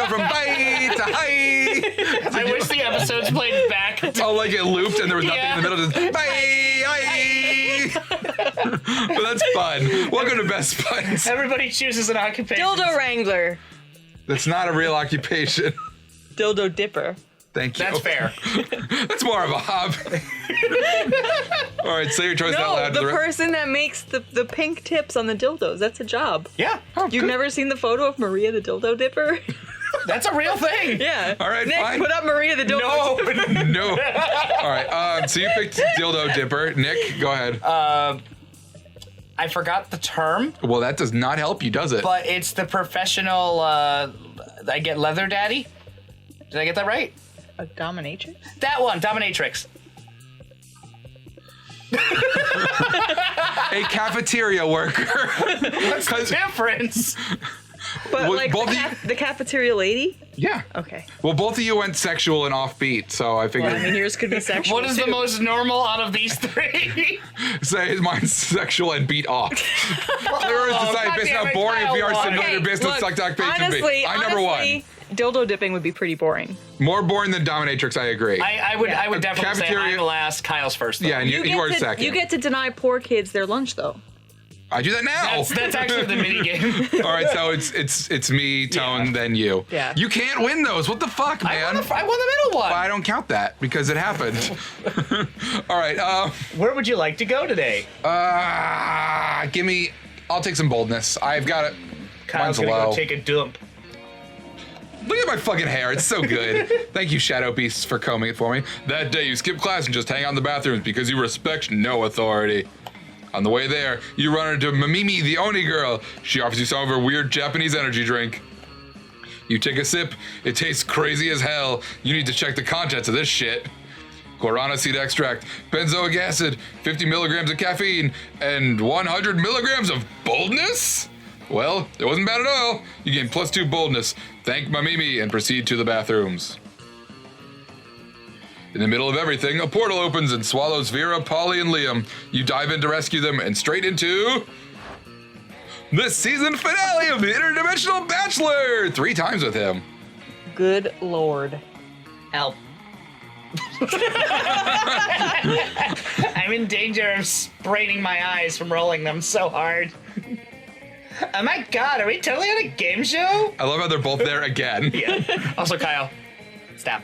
go from bye to hi. I wish the episodes played back. Oh, like it looped and there was nothing in the middle. Just bye, hi. But that's fun. Welcome to Best Spuds. Everybody chooses an occupation. Dildo wrangler. That's not a real occupation. Dildo dipper. Thank you. That's fair. That's more of a hobby. All right, say your choice out No, loud. the person that makes the pink tips on the dildos. That's a job. Yeah, You've never seen the photo of Maria the dildo dipper? that's a real thing. Yeah. All right, Nick, fine. put up Maria the dildo dipper. No. All right, so you picked dildo dipper. Nick, go ahead. I forgot the term, Well, that does not help you, does it? but it's the professional, I get leather daddy. Did I get that right? A dominatrix? That one, dominatrix. A cafeteria worker. What's the difference? But Well, like both the cafeteria lady? Yeah. Okay. Well, both of you went sexual and offbeat, so I figured. Well, I mean, yours could be sexual. What is the too. most normal out of these three? Say mine's sexual and beat off. There is society based goddamn on it, boring if Kyle you are won. familiar Okay, based on look, suck doc page and honestly, B. I number one. honestly, dildo dipping would be pretty boring. More boring than dominatrix, I agree. I would definitely say Cafeteria- I'm last. Kyle's first. Though. yeah, and you are second. You get to deny poor kids their lunch, though. I do that now. That's actually the mini game. All right, so it's me, Tone, Yeah. then you. Yeah. You can't win those. What the fuck, I man? won the middle one. I don't count that because it happened. All right. Where would you like to go today? Give me. I'll take some boldness. I've got it. Kyle's Mine's gonna low. go take a dump. Look at my fucking hair. It's so good. Thank you, Shadow Beasts, for combing it for me. That day, you skip class and just hang out in the bathrooms because you respect no authority. On the way there, you run into Mamimi, the Oni girl. She offers you some of her weird Japanese energy drink. You take a sip. It tastes crazy as hell. You need to check the contents of this shit. Guarana seed extract, benzoic acid, 50 milligrams of caffeine, and 100 milligrams of boldness? Well, it wasn't bad at all. You gain +2 boldness. Thank Mamimi and proceed to the bathrooms. In the middle of everything, a portal opens and swallows Vera, Polly, and Liam. You dive in to rescue them and straight into the season finale of the Interdimensional Bachelor! 3 times with him. Good lord. Help. I'm in danger of spraining my eyes from rolling them so hard. Oh my god, are we totally on a game show? I love how they're both there again. Yeah. Also, Kyle, stop.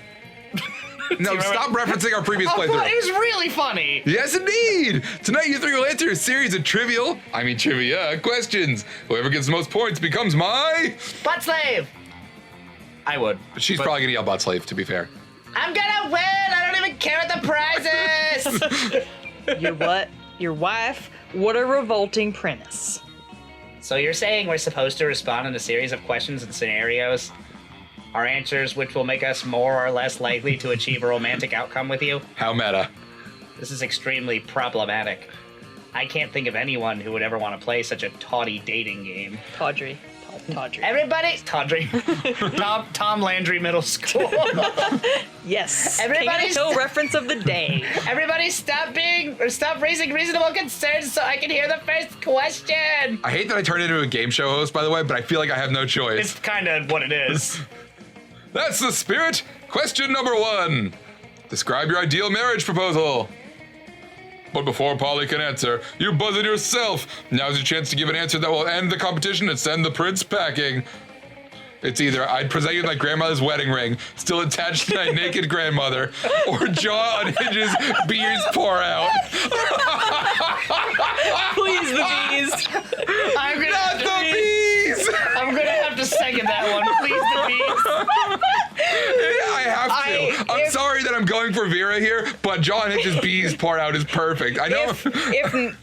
No, stop referencing our previous Oh, it playthrough. was really funny. Yes, indeed! Tonight you three will answer a series of trivia questions. Whoever gets the most points becomes my... Butt slave. I would. She's probably gonna yell butt slave, to be fair. I'm gonna win. I don't even care what the prize is. Your what? Your wife? What a revolting premise. So you're saying we're supposed to respond in a series of questions and scenarios? Our answers, which will make us more or less likely to achieve a romantic outcome with you? How meta. This is extremely problematic. I can't think of anyone who would ever want to play such a tawdry dating game. Tawdry. Tawdry. Everybody's tawdry. Tom Landry Middle School. Yes. Everybody's- King of the Hill reference of the day. Everybody stop raising reasonable concerns so I can hear the first question. I hate that I turned into a game show host, by the way, but I feel like I have no choice. It's kind of what it is. That's the spirit. Question number 1. Describe your ideal marriage proposal. But before Polly can answer, you buzz it yourself. Now's your chance to give an answer that will end the competition and send the prince packing. It's either I'd present you with my grandmother's wedding ring, still attached to my naked grandmother, or jaw unhinges, beers pour out. Please, the bees. I'm gonna Not have to the bees! I'm gonna have to second that one. Please, the bees. I have to. I'm sorry that I'm going for Vera here, but jaw unhinges, bees pour out is perfect. I know.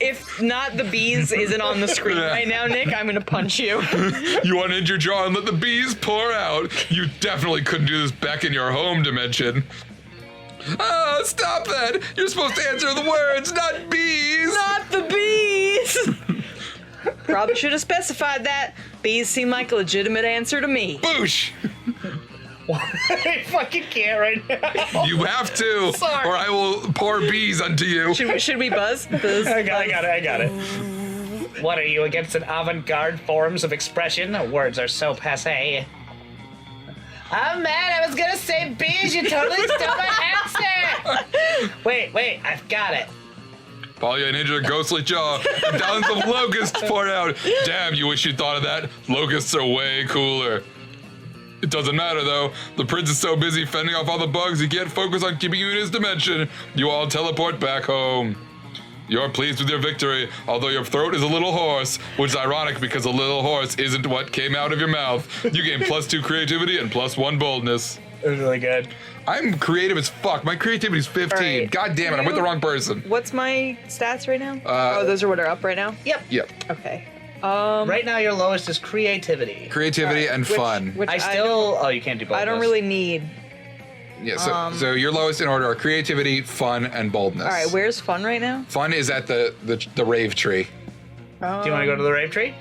If not the bees isn't on the screen right now, Nick, I'm gonna punch you. You unhinge your jaw and let the bees pour out. You definitely couldn't do this back in your home dimension. Oh, stop that! You're supposed to answer the words, not bees! Not the bees. Probably should have specified that. Bees seem like a legitimate answer to me. Boosh! I fucking can't right now. You have to, Sorry. or I will pour bees unto you. Should we buzz? Buzz. I got it. What are you, against an avant-garde forms of expression? Words are so passé. I'm mad. I was gonna say bees. You totally stole my answer. Wait. I've got it. Polya ninja ghostly jaw. And dozens of locusts poured out. Damn, you wish you'd thought of that. Locusts are way cooler. It doesn't matter though. The prince is so busy fending off all the bugs he can't focus on keeping you in his dimension. You all teleport back home. You're pleased with your victory, although your throat is a little hoarse, which is ironic because a little horse isn't what came out of your mouth. You gain +2 creativity and +1 boldness. It was really good. I'm creative as fuck. My creativity's 15. Right. God damn it, I'm with the wrong person. What's my stats right now? Those are what are up right now? Yep. Okay. Right now, your lowest is creativity. Creativity and fun. Which I still. Oh, you can't do both. I don't really need. Yeah, so your lowest in order are creativity, fun, and boldness. All right, where's fun right now? Fun is at the rave tree. Do you want to go to the rave tree?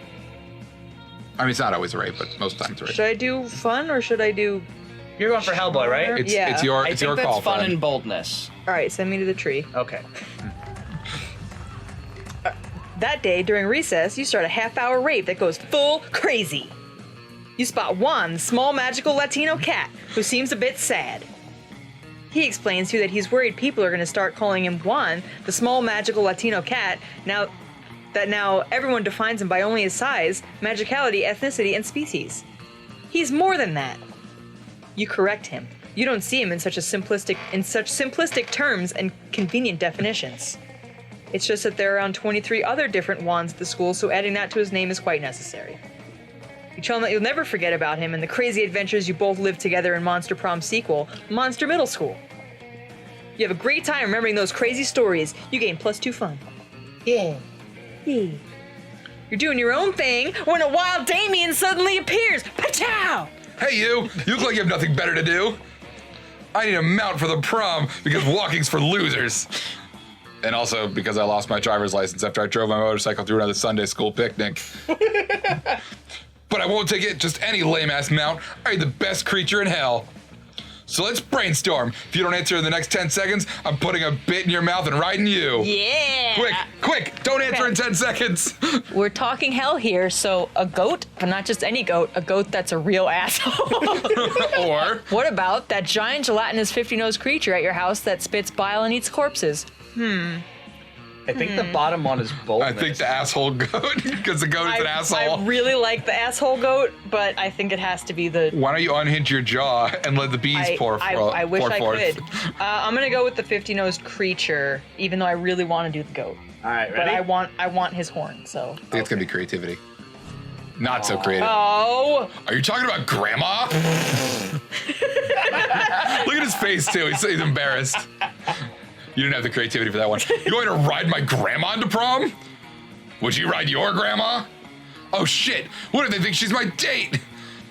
I mean, it's not always a rave, but most times a rave. Should I do fun or should I do? You're going for Hellboy, right? It's Yeah. your I it's think your that's call, fun friend. and boldness. All right, send me to the tree. Okay. That day during recess, you start a half-hour rave that goes full crazy. You spot Juan, the small magical Latino cat, who seems a bit sad. He explains to you that he's worried people are going to start calling him Juan, the small magical Latino cat, now everyone defines him by only his size, magicality, ethnicity, and species. He's more than that. You correct him. You don't see him in such simplistic terms and convenient definitions. It's just that there are around 23 other different Juans at the school, so adding that to his name is quite necessary. You tell him that you'll never forget about him and the crazy adventures you both lived together in Monster Prom sequel, Monster Middle School. You have a great time remembering those crazy stories. You gain +2 fun. Yeah. Yeah. You're doing your own thing when a wild Damien suddenly appears. Pachow! Hey, you look like you have nothing better to do. I need a mount for the prom because walking's for losers. And also because I lost my driver's license after I drove my motorcycle through another Sunday school picnic. But I won't take it, just any lame-ass mount. I need the best creature in hell. So let's brainstorm. If you don't answer in the next 10 seconds, I'm putting a bit in your mouth and riding you. Yeah! Quick, don't answer in 10 seconds. We're talking hell here, so a goat, but not just any goat, a goat that's a real asshole. Or, What about that giant gelatinous 50-nosed creature at your house that spits bile and eats corpses? I think the bottom one is boldness. I think the asshole goat, because the goat is an asshole. I really like the asshole goat, but I think it has to be the. Why don't you unhinge your jaw and let the bees pour I wish pour I forth? could. I'm gonna go with the 50-nosed creature, even though I really want to do the goat. All right, But ready? I want his horn. So. I think it's gonna be creativity. Not so creative. Oh. Are you talking about grandma? Look at his face too. He's embarrassed. You didn't have the creativity for that one. You going to ride my grandma into prom? Would you ride your grandma? Oh shit, what if they think she's my date?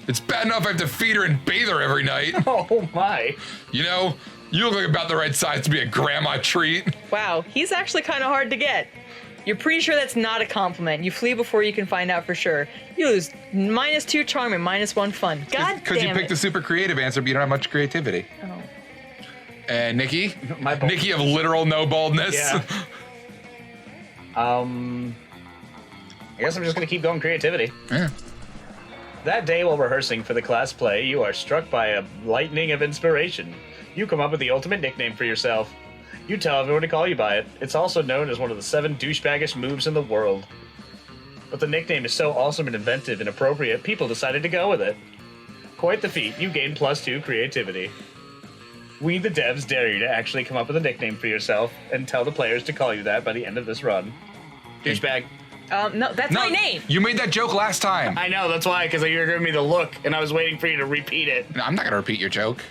It's bad enough I have to feed her and bathe her every night. Oh my. You know, you look like about the right size to be a grandma treat. Wow, he's actually kind of hard to get. You're pretty sure that's not a compliment. You flee before you can find out for sure. You lose -2 charm and -1 fun. God Because you damn picked it. a super creative answer, but you don't have much creativity. Oh. And Nikki? My bold- Nikki of literal no boldness. Yeah. I guess I'm just gonna keep going creativity. Yeah. That day while rehearsing for the class play, you are struck by a lightning of inspiration. You come up with the ultimate nickname for yourself. You tell everyone to call you by it. It's also known as one of the 7 douchebaggish moves in the world. But the nickname is so awesome and inventive and appropriate, people decided to go with it. Quite the feat, you gain +2 creativity. We, the devs, dare you to actually come up with a nickname for yourself and tell the players to call you that by the end of this run. Douchebag. No, that's my name. You made that joke last time. I know, that's why, because you were giving me the look, and I was waiting for you to repeat it. I'm not gonna repeat your joke.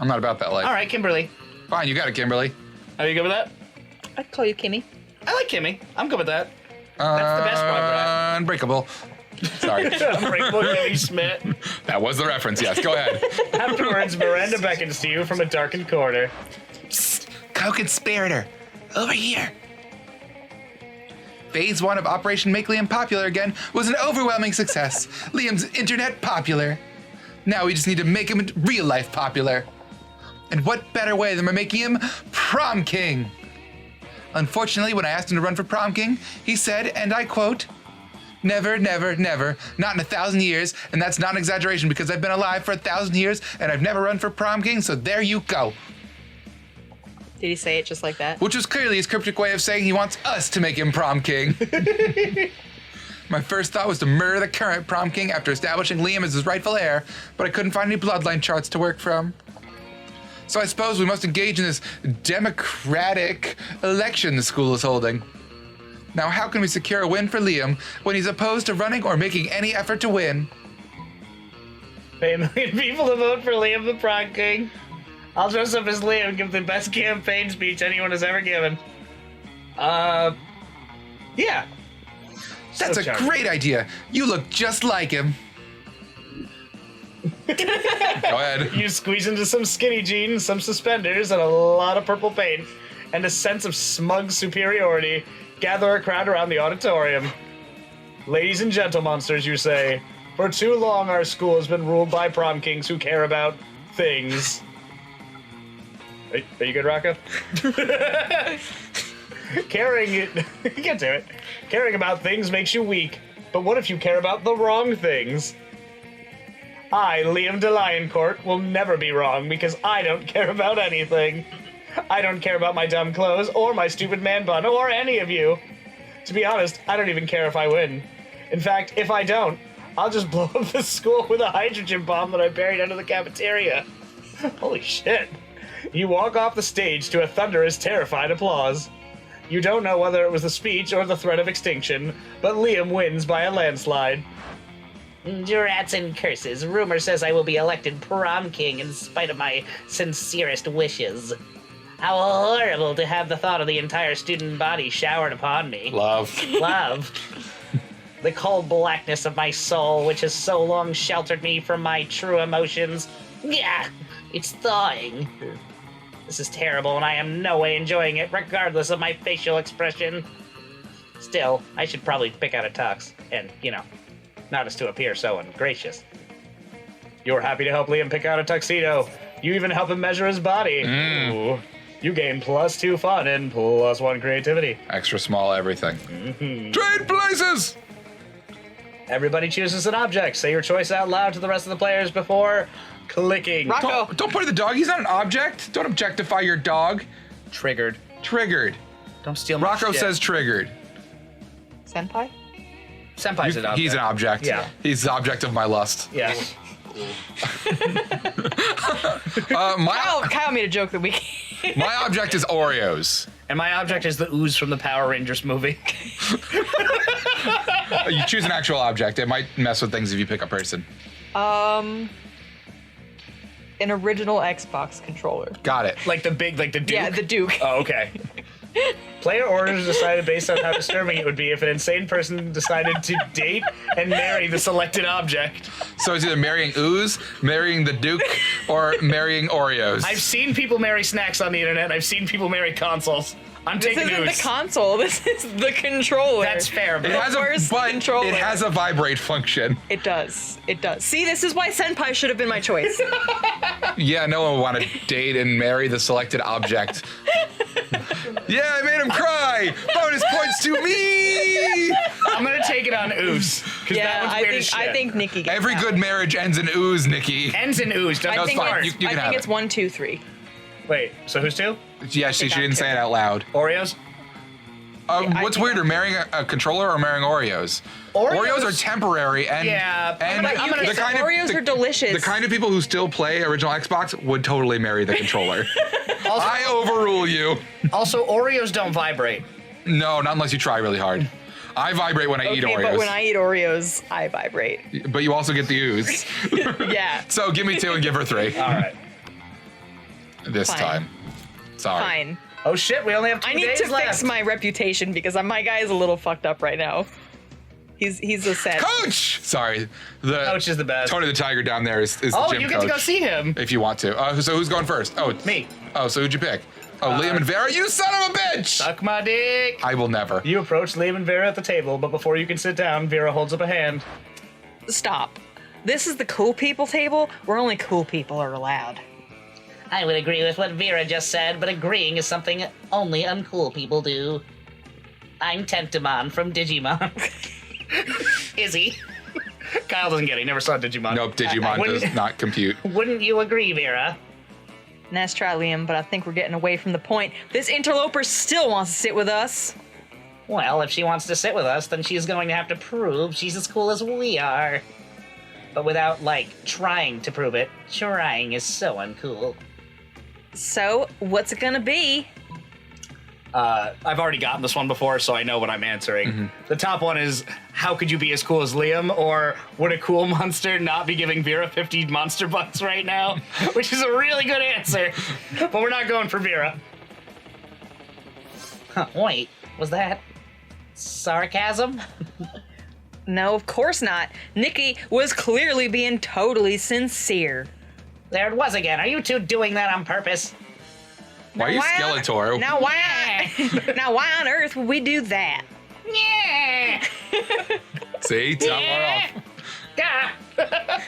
I'm not about that life. All right, Kimberly. Fine, you got it, Kimberly. Are you good with that? I'd call you Kimmy. I like Kimmy. I'm good with that. That's the best one, Brad. Unbreakable. Sorry. Unbreakable Kimmy Schmidt. That was the reference, yes. Go ahead. Afterwards, Miranda beckons to you from a darkened corner. Co-conspirator. Over here. Phase 1 of Operation Make Liam Popular Again was an overwhelming success. Liam's internet popular. Now we just need to make him real life popular. And what better way than by making him Prom King? Unfortunately, when I asked him to run for Prom King, he said, and I quote, Never, never, never. Not in 1,000 years, and that's not an exaggeration because I've been alive for 1,000 years and I've never run for prom king, so there you go. Did he say it just like that? Which was clearly his cryptic way of saying he wants us to make him prom king. My first thought was to murder the current prom king after establishing Liam as his rightful heir, but I couldn't find any bloodline charts to work from. So I suppose we must engage in this democratic election the school is holding. Now, how can we secure a win for Liam when he's opposed to running or making any effort to win? Pay a million people to vote for Liam the prom king. I'll dress up as Liam and give the best campaign speech anyone has ever given. Yeah. That's So a charming. great idea. You look just like him. Go ahead. You squeeze into some skinny jeans, some suspenders, and a lot of purple paint, and a sense of smug superiority. Gather a crowd around the auditorium. Ladies and gentle monsters, you say, for too long our school has been ruled by prom kings who care about things. Are you good, Rocco? Get to it. Caring about things makes you weak, but what if you care about the wrong things? I, Liam de Lioncourt, will never be wrong because I don't care about anything. I don't care about my dumb clothes or my stupid man bun or any of you. To be honest, I don't even care if I win. In fact, if I don't, I'll just blow up the school with a hydrogen bomb that I buried under the cafeteria. Holy shit. You walk off the stage to a thunderous, terrified applause. You don't know whether it was the speech or the threat of extinction, but Liam wins by a landslide. Rats and curses. Rumor says I will be elected prom king in spite of my sincerest wishes. How horrible to have the thought of the entire student body showered upon me. Love. Love. The cold blackness of my soul, which has so long sheltered me from my true emotions. Yeah, it's thawing. This is terrible, and I am no way enjoying it, regardless of my facial expression. Still, I should probably pick out a tux, and, not as to appear so ungracious. You're happy to help Liam pick out a tuxedo. You even help him measure his body. Ooh. You gain +2 fun and +1 creativity. Extra small everything. Trade places! Everybody chooses an object. Say your choice out loud to the rest of the players before clicking. Rocco. Don't point at the dog. He's not an object. Don't objectify your dog. Triggered. Triggered. Don't steal my Rocco shit. says triggered. Senpai? Senpai's an object. He's an object. Yeah. He's the object of my lust. Yeah. Kyle made a joke that we My object is Oreos. And my object is the ooze from the Power Rangers movie. You choose an actual object. It might mess with things if you pick a person. An original Xbox controller. Got it. Like the Duke? Yeah, the Duke. Oh, okay. Player orders decided based on how disturbing it would be if an insane person decided to date and marry the selected object. So it's either marrying Ooze, marrying the Duke, or marrying Oreos. I've seen people marry snacks on the internet. I've seen people marry consoles. I'm This taking isn't ooze. the console. This is the controller. That's fair, It but has worst but controller. it has a vibrate function. It does. It does. See, this is why Senpai should have been my choice. Yeah, no one would want to date and marry the selected object. Yeah, I made him cry. Bonus points to me. I'm gonna take it on ooze. Because that Yeah, one's weird as shit. I think Nikki gets Every that good one. marriage ends in ooze, Nikki. Ends in ooze. Doesn't No, I it's think fine. it's, You I can think have it's it. 1, 2, 3. Wait, so who's two? Yeah, she didn't say it out loud. Oreos? I What's think weirder, marrying a controller or marrying Oreos? Oreos are temporary, and Yeah, and I'm gonna the say kind Oreos of are delicious. The kind of people who still play original Xbox would totally marry the controller. I overrule you. Also, Oreos don't vibrate. No, not unless you try really hard. I vibrate when I eat Okay, Oreos, but when I eat Oreos, I vibrate. but you also get the ooze. Yeah. So give me 2 and give her 3 All right. this Fine. time. Sorry. Fine. Oh shit, we only have 2 I need days to left. fix my reputation because my guy is a little fucked up right now. He's a sad. Coach! Sorry. The Coach is the best. Tony the Tiger down there is the Oh, gym you coach. get to go see him. If you want to. So who's going first? Oh, Me. Oh, so who'd you pick? Oh, Liam and Vera? You son of a bitch! Suck my dick. I will never. You approach Liam and Vera at the table, but before you can sit down, Vera holds up a hand. Stop. This is the cool people table where only cool people are allowed. I would agree with what Vera just said, but agreeing is something only uncool people do. I'm Tentamon from Digimon. Is he? Kyle doesn't get it. He never saw Digimon. Nope, Digimon does not compute. Wouldn't you agree, Vera? Nice try, Liam, but I think we're getting away from the point. This interloper still wants to sit with us. Well, if she wants to sit with us, then she's going to have to prove she's as cool as we are. But without, like, trying to prove it. Trying is so uncool. So, what's it gonna be? I've already gotten this one before, so I know what I'm answering. The top one is, how could you be as cool as Liam? Or would a cool monster not be giving Vera 50 monster bucks right now? Which is a really good answer. But we're not going for Vera. Huh, wait, was that sarcasm? No, of course not. Nikki was clearly being totally sincere. There it was again. Are you two doing that on purpose? Why are you Skeletor? Now why on earth would we do that? Yeah. See? It's not far Gah.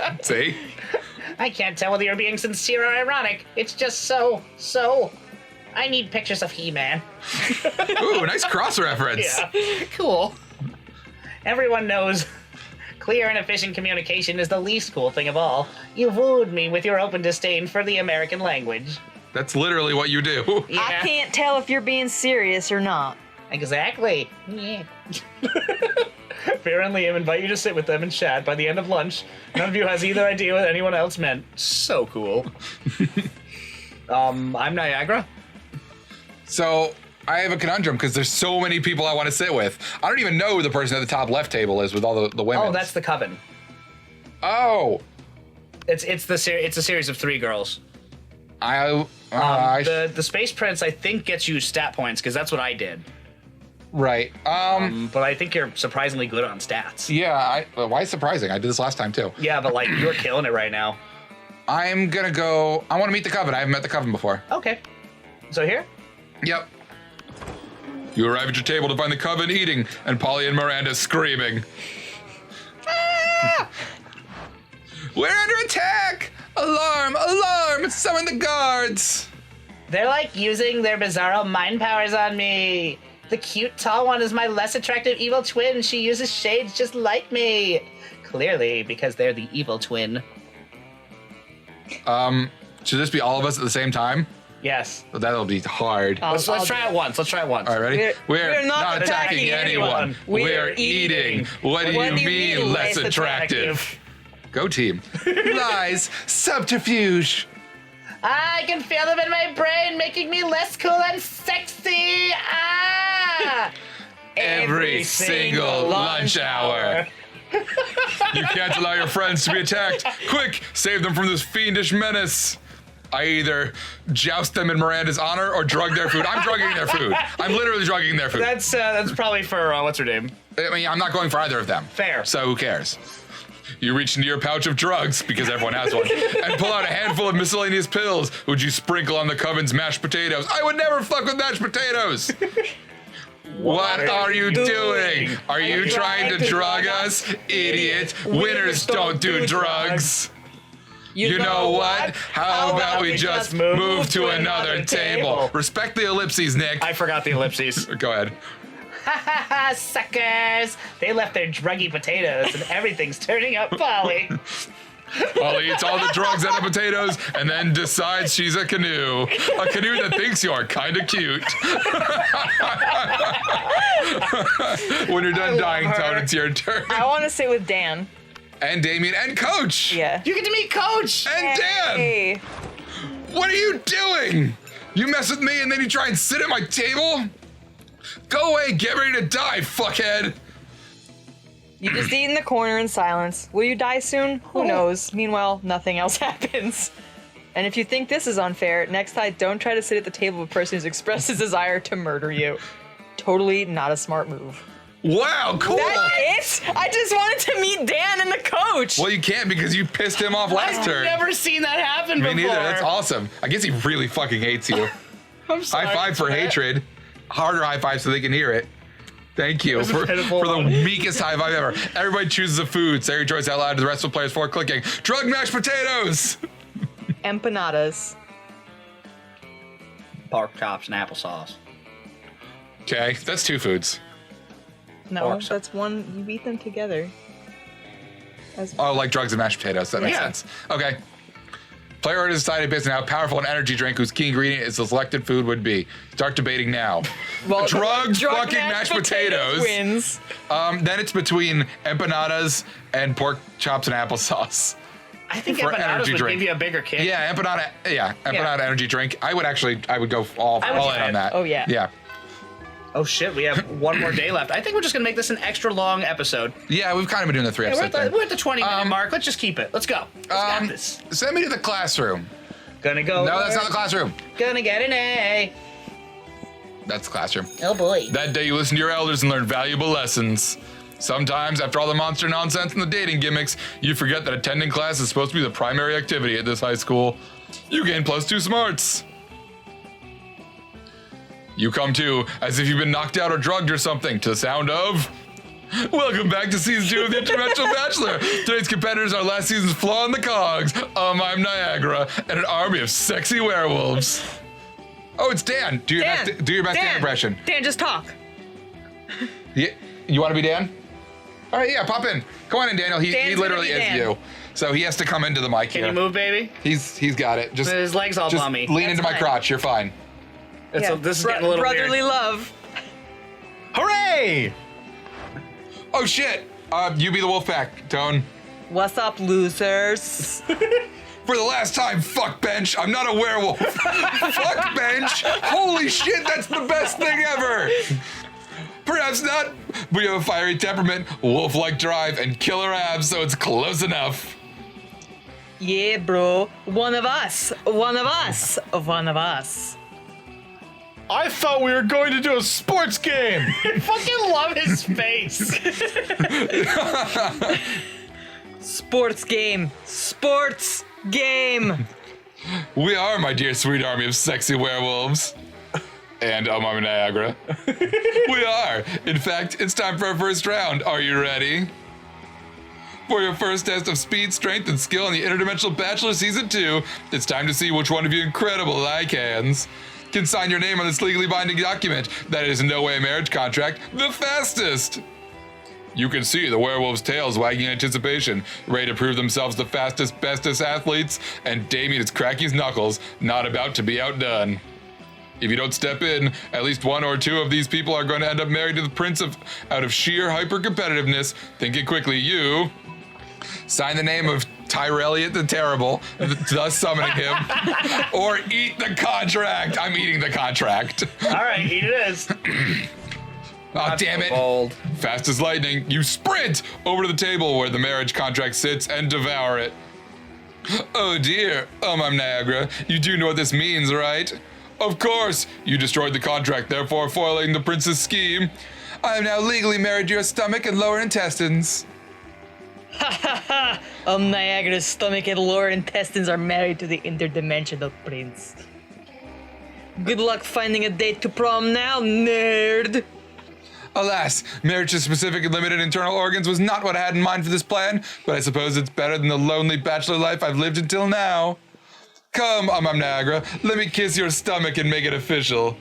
off. See? I can't tell whether you're being sincere or ironic. It's just so. I need pictures of He-Man. Ooh, nice cross reference. Yeah, cool. Everyone knows clear and efficient communication is the least cool thing of all. You've wooed me with your open disdain for the American language. That's literally what you do. Yeah, I can't tell if you're being serious or not. exactly. Yeah. Vera and Liam invite you to sit with them and chat by the end of lunch. None of you has either idea what anyone else meant. So cool. I'm Niagara. So I have a conundrum because there's so many people I want to sit with. I don't even know who the person at the top left table is with all the women. Oh, that's the coven. Oh. It's a series of 3 girls. I The Space Prince, I think, gets you stat points because that's what I did. right. But I think you're surprisingly good on stats. Yeah. Why surprising? I did this last time too. Yeah, but like you're killing it right now. I'm gonna go. I want to meet the coven. I haven't met the coven before. Okay. So here. Yep. You arrive at your table to find the coven eating and Polly and Miranda screaming. Ah! We're under attack! Alarm! Alarm! Summon the guards! They're like using their bizarro mind powers on me. The cute tall one is my less attractive evil twin. She uses shades just like me. Clearly, because they're the evil twin. Should this be all of us at the same time? Yes. Well, that'll be hard. Let's try it once. Let's try it once. All right, ready? We're not attacking anyone. We're eating. What do you mean less attractive? Go team. Lies. Subterfuge. I can feel them in my brain, making me less cool and sexy. Ah! Every single lunch hour. You can't allow your friends to be attacked. Quick, save them from this fiendish menace. I either joust them in Miranda's honor or drug their food. I'm drugging their food. I'm literally drugging their food. That's probably for what's her name? I mean, I'm not going for either of them. Fair. So who cares? You reach into your pouch of drugs, because everyone has one, and pull out a handful of miscellaneous pills, which you sprinkle on the coven's mashed potatoes. I would never fuck with mashed potatoes! What are you doing? Are you trying to drug us? Idiot. Winners don't do drugs. You know what? How about we just move to another table? Respect the ellipses, Nick. I forgot the ellipses. Go ahead. Ha suckers! They left their druggy potatoes and everything's turning up Polly. Polly eats all the drugs out of potatoes and then decides she's a canoe. A canoe that thinks you're kind of cute. When you're done dying, Toad, it's your turn. I want to sit with Dan. And Damien and Coach. Yeah. You get to meet Coach! And Dan. Hey. What are you doing? You mess with me and then you try and sit at my table? Go away, get ready to die, fuckhead. You just eat in the corner in silence. Will you die soon? Oh. Who knows? Meanwhile, nothing else happens. And if you think this is unfair, next time don't try to sit at the table of a person who's expressed his desire to murder you. Totally not a smart move. Wow, cool. That's it? I just wanted to meet Dan and the coach. Well, you can't because you pissed him off last I've turn. never seen that happen Me before. neither, that's awesome. I guess he really fucking hates you. I'm sorry High five for that. hatred. Harder high five so they can hear it. Thank you was a for pitiful the moment. weakest high five ever. Everybody chooses a food. Say your choice out loud to the rest of the players before clicking. Drug mashed potatoes. Empanadas. Pork chops and applesauce. Okay, that's 2 foods. No, Or so- that's one. You eat them together. Oh, like drugs and mashed potatoes. That makes Yeah. sense. Okay. Player has decided based on how powerful an energy drink whose key ingredient is the selected food would be. Start debating now. Well, Drugs, drug fucking mashed potatoes. wins. Then it's between empanadas and pork chops and applesauce. I think For empanadas energy would drink. give you a bigger kick. Yeah, empanada energy drink. I would go all I would in try on it. that. Oh, yeah. Yeah. Oh shit, we have one more day left. I think we're just gonna make this an extra long episode. Yeah, we've kind of been doing the 3 Yeah, we're, episode at the, thing. we're at the 20-minute mark. Let's just keep it. Let's go. Let's got this. Send me to the classroom. Gonna go. No, that's not the classroom. Gonna get an A. That's the classroom. Oh boy. That day you listen to your elders and learn valuable lessons. Sometimes, after all the monster nonsense and the dating gimmicks, you forget that attending class is supposed to be the primary activity at this high school. You gain +2 smarts. You come to as if you've been knocked out or drugged or something to the sound of... Welcome back to season 2 of The Interdimensional Bachelor. Today's competitors are last season's Flaw in the Cogs, I'm Niagara, and an army of sexy werewolves. Oh, it's Dan. Do your best Dan impression. Dan, just talk. Yeah, you want to be Dan? All right, yeah, pop in. Come on in, Daniel. He Dan's literally gonna be is Dan. you. So he has to come into the mic Can here. you move, baby? He's got it. Just His legs all just bummy. lean That's into my fine. crotch. You're fine. This is getting a little brotherly weird. love. Hooray! Oh shit! You be the wolf pack, Tone. What's up, losers? For the last time, fuck bench. I'm not a werewolf. Fuck bench. Holy shit, that's the best thing ever. Perhaps not, but you have a fiery temperament, wolf-like drive, and killer abs, so it's close enough. Yeah, bro. One of us. One of us. One of us. I thought we were going to do a sports game. I fucking love his face. Sports game. Sports game. We are, my dear sweet army of sexy werewolves. And I'm Niagara. We are. In fact, it's time for our first round. Are you ready? For your first test of speed, strength, and skill in the Interdimensional Bachelor Season 2, it's time to see which one of you incredible lycans can sign your name on this legally binding document that is in no way a marriage contract the fastest. You can see the werewolves' tails wagging in anticipation, ready to prove themselves the fastest, bestest athletes, and Damien is cracking his knuckles, not about to be outdone. If you don't step in, at least one or two of these people are going to end up married to the prince out of sheer hyper-competitiveness. Think it quickly, you. Sign the name of Tyrelliot the Terrible, thus summoning him, or eat the contract. I'm eating the contract. All right, eat it is. Oh, damn it. Bold. Fast as lightning, you sprint over to the table where the marriage contract sits and devour it. Oh dear, I'm Niagara. You do know what this means, right? Of course, you destroyed the contract, therefore foiling the prince's scheme. I am now legally married to your stomach and lower intestines. Niagara's stomach and lower intestines are married to the interdimensional prince. Good luck finding a date to prom now, nerd. Alas, marriage to specific and limited internal organs was not what I had in mind for this plan, but I suppose it's better than the lonely bachelor life I've lived until now. Come, Niagara, let me kiss your stomach and make it official.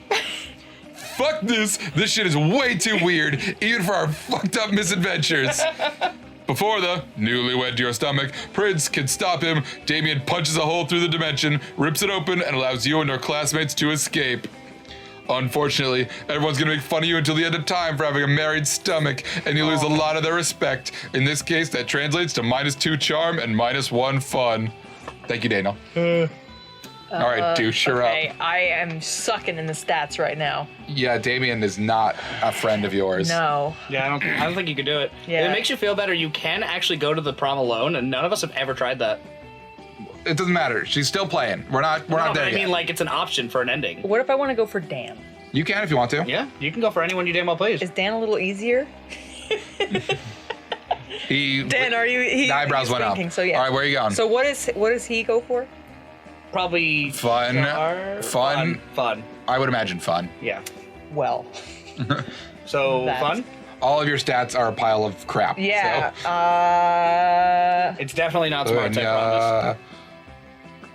Fuck this. This shit is way too weird, even for our fucked up misadventures. Before the newlywed to your stomach prince can stop him, Damien punches a hole through the dimension, rips it open, and allows you and your classmates to escape. Unfortunately, everyone's gonna make fun of you until the end of time for having a married stomach, and you lose a lot of their respect. In this case, that translates to -2 charm and -1 fun. Thank you, Daniel. All right, douche, you're Okay, up. I am sucking in the stats right now. Yeah, Damien is not a friend of yours. No. Yeah, I don't think you could do it. Yeah. If it makes you feel better, you can actually go to the prom alone, and none of us have ever tried that. It doesn't matter. She's still playing. We're not No, there but I yet. mean, like, it's an option for an ending. What if I want to go for Dan? You can if you want to. Yeah, you can go for anyone you damn well please. Is Dan a little easier? Dan, are you? The eyebrows he's went thinking, up. So yeah. All right, where are you going? So what does he go for? Probably Fun. Fun. I would imagine fun. Yeah. Well, So That. fun. All of your stats are a pile of crap. yeah. So. It's definitely not smart. I promise.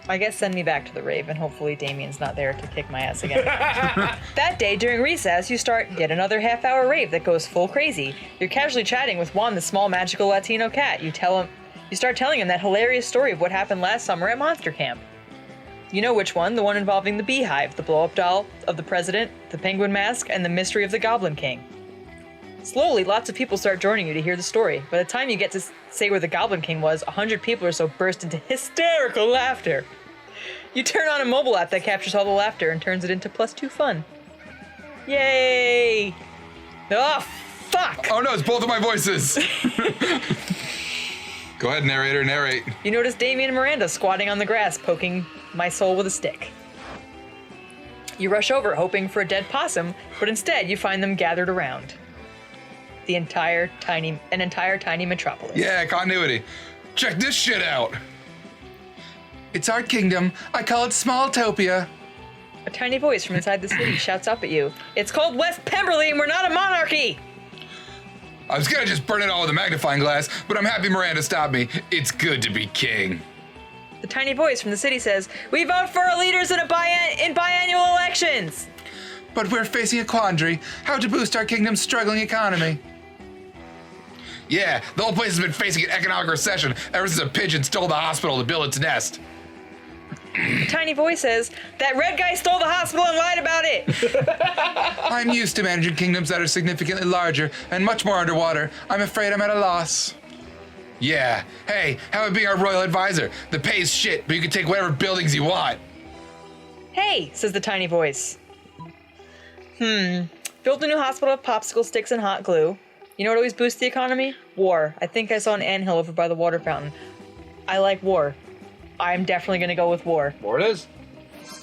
I guess send me back to the rave, and hopefully Damien's not there to kick my ass again. That day, during recess, you start yet another half-hour rave that goes full crazy. You're casually chatting with Juan, the small magical Latino cat. You start telling him that hilarious story of what happened last summer at Monster Camp. You know which one, the one involving the beehive, the blow-up doll of the president, the penguin mask, and the mystery of the Goblin King. Slowly, lots of people start joining you to hear the story. By the time you get to say where the Goblin King was, 100 people or so burst into hysterical laughter. You turn on a mobile app that captures all the laughter and turns it into +2 fun. Yay! Oh, fuck! Oh no, it's both of my voices. Go ahead, narrator, narrate. You notice Damien and Miranda squatting on the grass, poking my soul with a stick. You rush over, hoping for a dead possum, but instead you find them gathered around. An entire tiny metropolis. Yeah, continuity. Check this shit out. It's our kingdom. I call it Smalltopia. A tiny voice from inside the city shouts up at you. It's called West Pemberley and we're not a monarchy! I was gonna just burn it all with a magnifying glass, but I'm happy Miranda stopped me. It's good to be king. The tiny voice from the city says, we vote for our leaders in biannual elections! But we're facing a quandary. How to boost our kingdom's struggling economy. Yeah, the whole place has been facing an economic recession ever since a pigeon stole the hospital to build its nest. The tiny voice says, that red guy stole the hospital and lied about it! I'm used to managing kingdoms that are significantly larger and much more underwater. I'm afraid I'm at a loss. Yeah, hey, how about being our royal advisor? The pay's shit, but you can take whatever buildings you want. Hey, says the tiny voice. Build a new hospital with popsicle sticks and hot glue. You know what always boosts the economy? War. I think I saw an anthill over by the water fountain. I like war. I'm definitely gonna go with war. War it is.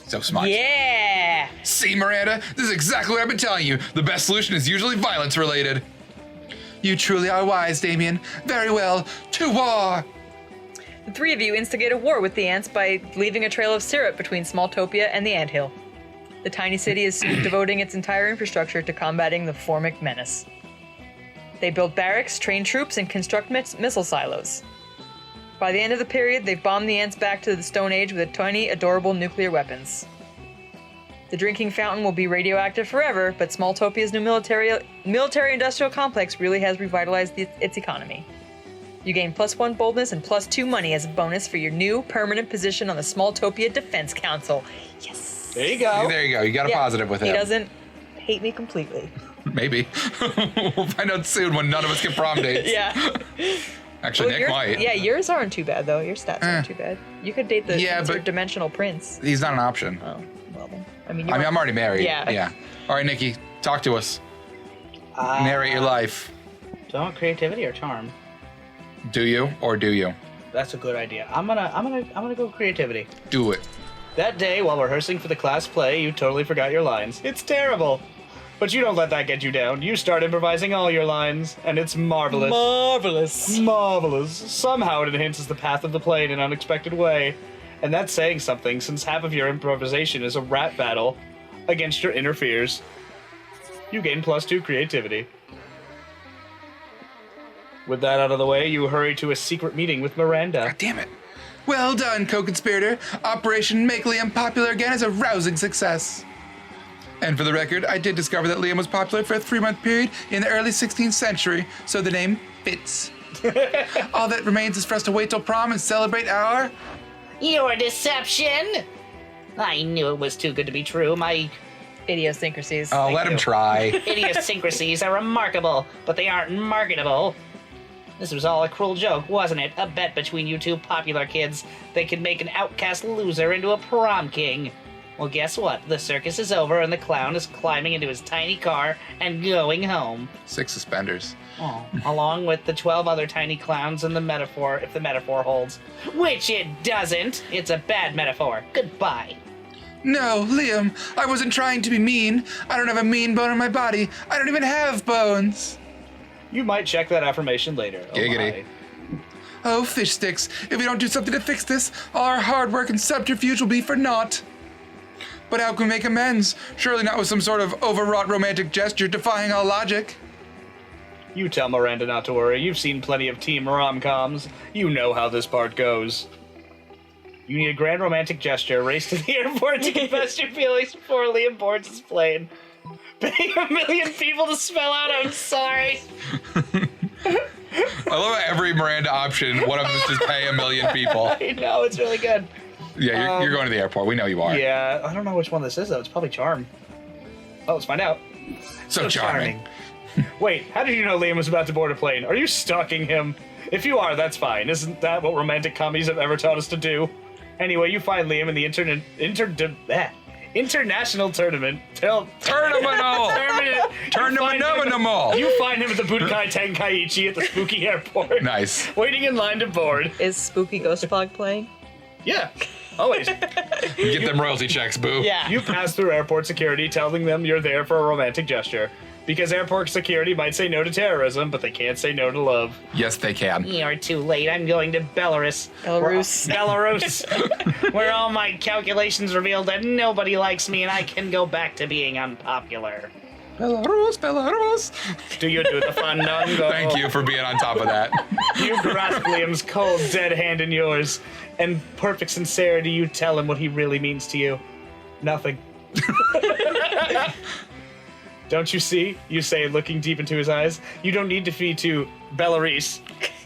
So smart. Yeah! See, Miranda? This is exactly what I've been telling you. The best solution is usually violence-related. You truly are wise, Damien. Very well. To war! The three of you instigate a war with the ants by leaving a trail of syrup between Smalltopia and the anthill. The tiny city is soon devoting its entire infrastructure to combating the Formic menace. They build barracks, train troops, and construct missile silos. By the end of the period, they've bombed the ants back to the Stone Age with tiny, adorable nuclear weapons. The drinking fountain will be radioactive forever, but Smalltopia's new military-industrial complex really has revitalized its economy. You gain +1 boldness and +2 money as a bonus for your new permanent position on the Smalltopia Defense Council. Yes! There you go. There you go. You got a Yeah, positive with him. He doesn't hate me completely. Maybe. We'll find out soon when none of us get prom dates. Yeah. Actually, Nick might. Yeah, yours aren't too bad, though. Your stats aren't too bad. You could date the Yeah, but- interdimensional prince. He's not an option. Oh, well then. I mean, I'm already married. Yeah. Yeah. All right, Nikki, talk to us. Narrate your life. Do I want creativity or charm? Do you or do you? That's a good idea. I'm gonna go creativity. Do it. That day, while rehearsing for the class play, you totally forgot your lines. It's terrible. But you don't let that get you down. You start improvising all your lines, and it's marvelous. Marvelous. Marvelous. Somehow it enhances the path of the play in an unexpected way. And that's saying something, since half of your improvisation is a rap battle against your inner fears. You gain +2 creativity. With that out of the way, you hurry to a secret meeting with Miranda. God damn it. Well done, co-conspirator. Operation Make Liam Popular Again is a rousing success. And for the record, I did discover that Liam was popular for a 3-month period in the early 16th century, so the name fits. All that remains is for us to wait till prom and celebrate our... Your deception! I knew it was too good to be true. My Idiosyncrasies. Oh, let him try. idiosyncrasies are remarkable, but they aren't marketable. This was all a cruel joke, wasn't it? A bet between you two popular kids. They could make an outcast loser into a prom king. Well, guess what? The circus is over and the clown is climbing into his tiny car and going home. 6 suspenders. Oh, along with the 12 other tiny clowns in the metaphor, if the metaphor holds. Which it doesn't. It's a bad metaphor. Goodbye. No, Liam, I wasn't trying to be mean. I don't have a mean bone in my body. I don't even have bones. You might check that affirmation later. Oh Giggity. my. Oh, fish sticks. If we don't do something to fix this, all our hard work and subterfuge will be for naught. But how can we make amends? Surely not with some sort of overwrought romantic gesture defying all logic. You tell Miranda not to worry. You've seen plenty of teen rom-coms. You know how this part goes. You need a grand romantic gesture. Race to the airport to confess your feelings before Liam boards his plane. Paying 1 million people to spell out I'm sorry. I love every Miranda option. One of them is just pay 1 million people. I know, it's really good. Yeah, you're going to the airport. We know you are. Yeah, I don't know which one this is, though. It's probably Charm. Oh, let's find out. So charming. Wait, how did you know Liam was about to board a plane? Are you stalking him? If you are, that's fine. Isn't that what romantic comedies have ever taught us to do? Anyway, you find Liam in the international tournament. Tournament. You find him at the Budokai Tenkaichi at the spooky airport. Nice. Waiting in line to board. Is Spooky Ghost Fog playing? Yeah, always. Get them royalty checks, boo. Yeah. You pass through airport security telling them you're there for a romantic gesture. Because airport security might say no to terrorism, but they can't say no to love. Yes, they can. You're too late. I'm going to Belarus. Belarus. Where all my calculations reveal that nobody likes me and I can go back to being unpopular. Belarus. Do you do the fandango? Thank you for being on top of that. You grasp Liam's cold, dead hand in yours, and perfect sincerity, you tell him what he really means to you. Nothing. Don't you see? You say, looking deep into his eyes. You don't need to feed to Belarus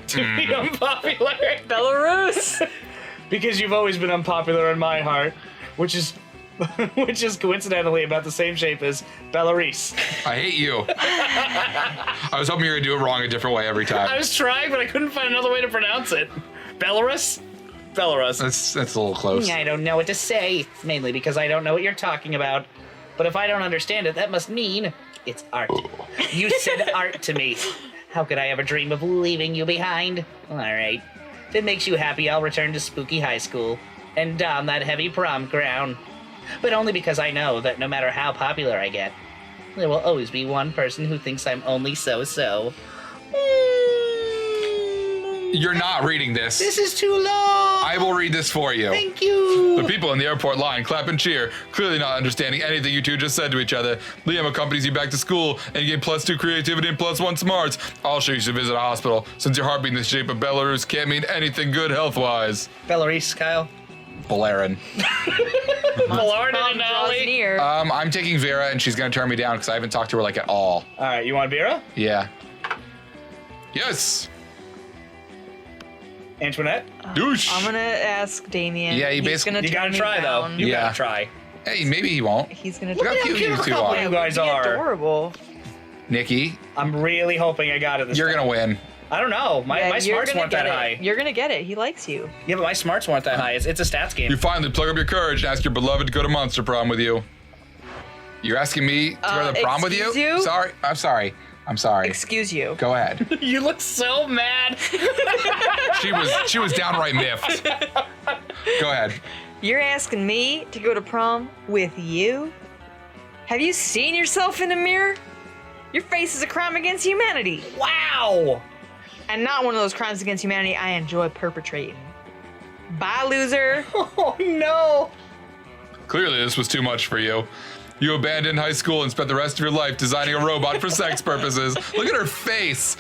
to be unpopular. Belarus. Because you've always been unpopular in my heart, which is coincidentally about the same shape as Belarus. I hate you. I was hoping you were going to do it wrong a different way every time. I was trying, but I couldn't find another way to pronounce it. Belarus? Belarus. That's a little close. I don't know what to say, mainly because I don't know what you're talking about. But if I don't understand it, that must mean it's art. You said art to me. How could I ever dream of leaving you behind? All right. If it makes you happy, I'll return to Spooky High School and don that heavy prom crown. But only because I know that no matter how popular I get, there will always be one person who thinks I'm only so-so. You're not reading this. This is too long! I will read this for you. Thank you! The people in the airport line clap and cheer, clearly not understanding anything you two just said to each other. Liam accompanies you back to school, and you get +2 creativity and +1 smarts. Also, you should visit a hospital, since your heart being the shape of Belarus can't mean anything good health-wise. Belarus, Kyle. Balarin. Ballard Prom and draws Ollie. near. I'm taking Vera, and she's gonna turn me down because I haven't talked to her like at all. All right, you want Vera? Yeah. Yes. Antoinette? Douche. I'm gonna ask Damien. Yeah, you He's basically- gonna You gotta turn me try, though. down. You Yeah. gotta try. Hey, maybe he won't. He's gonna. Look how cute you two couple are. you guys Be are. adorable. Nikki, I'm really hoping I got it this you're time. gonna win. I don't know. My Yeah, you're smarts gonna weren't get that it. high. You're gonna get it. He likes you. Yeah, but my smarts weren't that high. It's a stats game. You finally plug up your courage and ask your beloved to go to Monster Prom with you. You're asking me to go to the prom with you? excuse you? Sorry. I'm sorry. I'm sorry. Excuse you. Go ahead. You look so mad. She was downright miffed. Go ahead. You're asking me to go to prom with you? Have you seen yourself in the mirror? Your face is a crime against humanity. Wow. And not one of those crimes against humanity I enjoy perpetrating. Bye, loser. Oh no. Clearly, this was too much for you. You abandoned high school and spent the rest of your life designing a robot for sex purposes. Look at her face.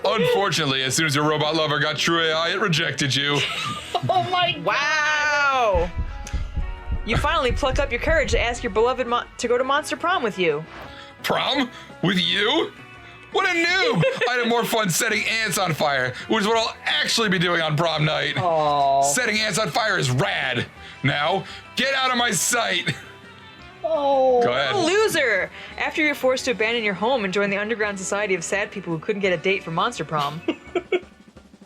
Unfortunately, as soon as your robot lover got true AI, it rejected you. Oh my. Wow. You finally pluck up your courage to ask your beloved to go to Monster Prom with you. Prom? With you? What a noob! I had more fun setting ants on fire, which is what I'll actually be doing on prom night. Aww. Setting ants on fire is rad. Now, get out of my sight. Oh. Go ahead. Loser! After you're forced to abandon your home and join the underground society of sad people who couldn't get a date for Monster Prom.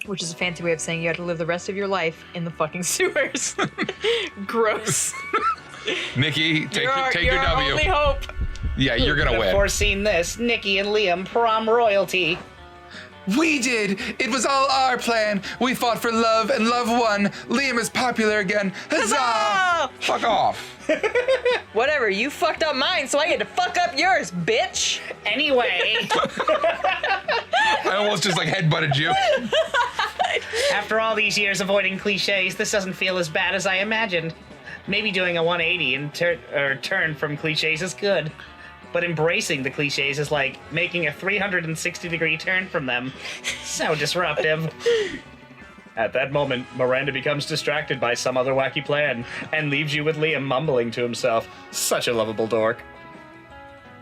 Which is a fancy way of saying you have to live the rest of your life in the fucking sewers. Gross. Nikki, take your your W. only hope. Yeah, you're gonna I've win. foreseen this. Nikki and Liam, prom royalty. We did. It was all our plan. We fought for love, and love won. Liam is popular again. Huzzah! Huzzah! Fuck off. Whatever, you fucked up mine, so I get to fuck up yours, bitch. Anyway, I almost just like headbutted you. after all these years avoiding cliches, this doesn't feel as bad as I imagined. Maybe doing a 180 and turn from cliches is good. But embracing the cliches is like making a 360-degree turn from them. So disruptive. At that moment, Miranda becomes distracted by some other wacky plan and leaves you with Liam mumbling to himself, such a lovable dork.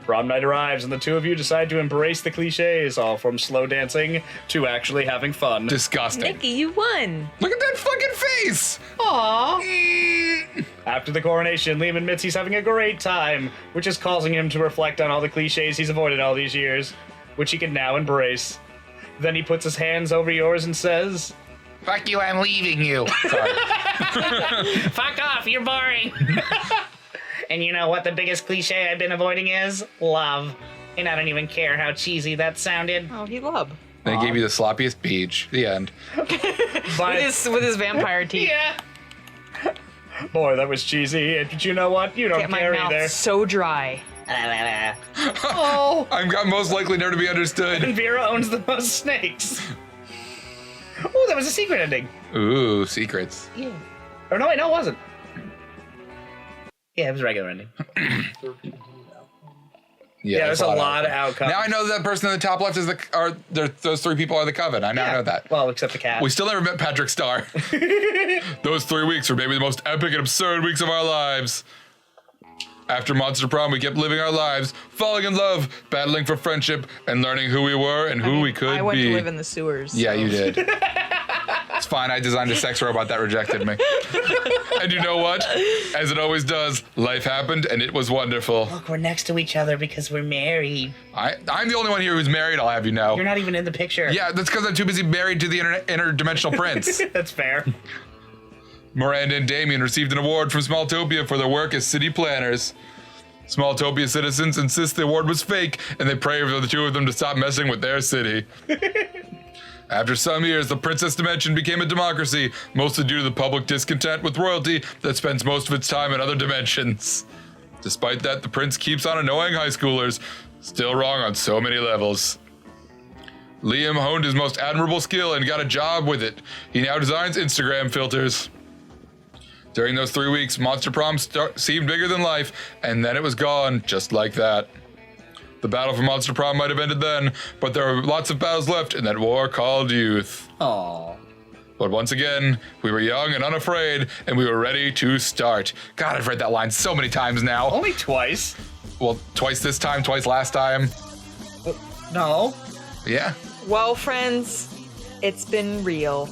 Prom night arrives, and the two of you decide to embrace the cliches, all from slow dancing to actually having fun. Disgusting. Nikki, you won. Look at that fucking face! Aww. After the coronation, Liam admits he's having a great time, which is causing him to reflect on all the cliches he's avoided all these years, which he can now embrace. Then he puts his hands over yours and says, Fuck you, I'm leaving you. Sorry. Fuck off, you're boring. And you know what the biggest cliche I've been avoiding is? Love. And I don't even care how cheesy that sounded. Oh, he love. They gave you the sloppiest peach. The end. but, With his vampire teeth. Yeah. boy, that was cheesy. And you know what? You don't Get my care mouth either. so dry. Oh, I'm most likely never to be understood. and Vera owns the most snakes. Oh, that was a secret ending. Ooh, secrets. Yeah. Or no, wait, no, it wasn't. Yeah, it was a regular ending. Yeah, there's a lot of outcomes. Now I know that person in the top left is those three people are the Coven. I now know that. Well, except the cat. We still never met Patrick Starr. Those 3 weeks were maybe the most epic and absurd weeks of our lives. After Monster Prom, we kept living our lives, falling in love, battling for friendship, and learning who we were and who we could be. I went to live in the sewers. Yeah, so. you did. It's fine. I designed a sex robot that rejected me. And you know what? As it always does, life happened and it was wonderful. Look, we're next to each other because we're married. I'm the only one here who's married, I'll have you know. You're not even in the picture. Yeah, that's because I'm too busy married to the interdimensional prince. That's fair. Miranda and Damien received an award from Smalltopia for their work as city planners. Smalltopia citizens insist the award was fake, and they pray for the two of them to stop messing with their city. After some years, the Princess Dimension became a democracy, mostly due to the public discontent with royalty that spends most of its time in other dimensions. Despite that, the prince keeps on annoying high schoolers, still wrong on so many levels. Liam honed his most admirable skill and got a job with it. He now designs Instagram filters. During those 3 weeks, Monster Prom seemed bigger than life, and then it was gone, just like that. The battle for Monster Prom might have ended then, but there are lots of battles left in that war called youth. Aww. But once again, we were young and unafraid, and we were ready to start. God, I've read that line so many times now. Only twice. Well, twice this time, twice last time. No. Yeah. Well, friends, it's been real.